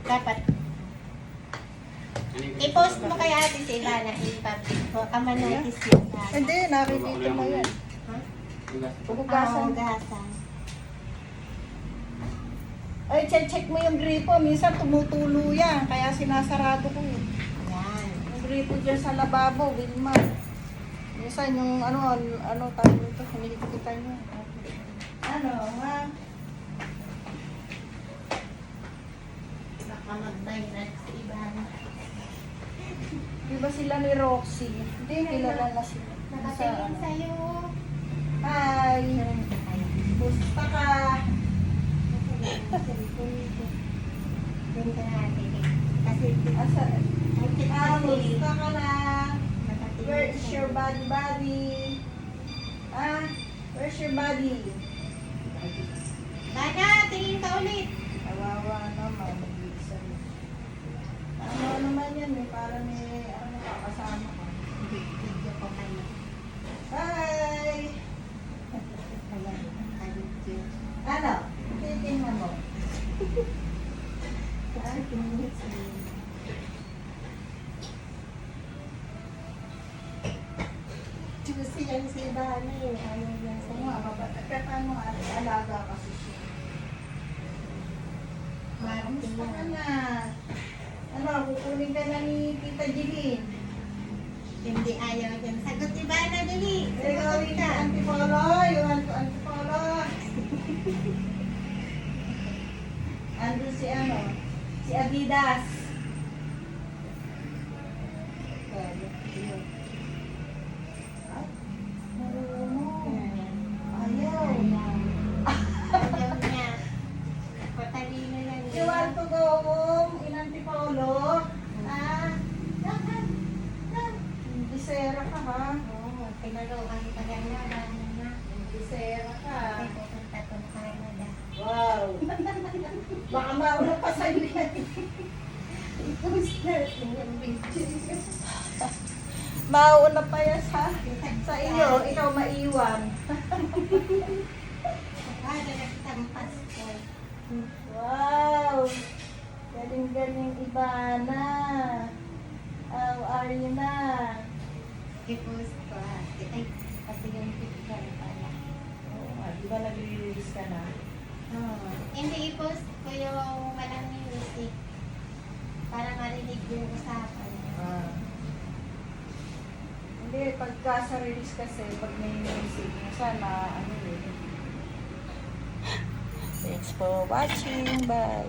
Dapat i-post mo kay ate si Ivana i-public ko. Kamanotis yun. Hindi, nakikita mo yan. Ha? Hugasan. Hugasan. Ay, check mo yung gripo. Minsan tumutulo yan. Kaya sinasarado ko yun. Yan. Yung gripo dyan sa lababo, Wilma. Minsan yung ano tayo nito, hinihigpitan nyo. Ano, ha? Baka mag-viral si Ivana. Di ba sila ni Roxy? Hindi, kilala na sila. Nakatingin sa'yo. Hi! Gusto ka? Doon ka natin. Kasi Asa? kasi Gusto ka na? Where is nakatingin your body? Ah? Where's your body? Bana, tingin ka ulit. Kawawa naman. Nag-iisa na. Ano naman yan eh, parang nakakasama ka. Video ko kayo. Hi! Ano? Titingnan mo. Juicy yan si Ivana eh. Ayaw yan Kung sa'yo. nga, kaya paano alaga kasi siya. Kamusta ka na? Ano, kukunin ka na ni Tita Jeline. Hindi ayaw yan. Sagot Ivana, dali. Ikaw Sagot rin ka. ka, Antipolo. Yung Antipolo. Andun si si Adidas. Ay, marunong. Ayaw. Ayaw niya. Patalino yan. You want to go home in Antipolo? Ah, bisera ka ha? Oo, pinaluan ka lang na. Bisera ka. Kasi pupunta ko na Canada. Wow. Baka mauna pa sa'yo yan. I-post natin yung video. Mauna pa yan sa iyo. Ikaw maiwan. Ah, nagtang passport. Wow. Galing-galing Ivana. How are you na? I-post ko ay, kasi yung picture pala. Oo nga, di ba nag-release ka na? Hindi, i-post ko yung walang music para marinig yung usapan. Ah. Hindi, pagka sa release kasi, pag may music, sana ano yun. Thanks for watching. Bye.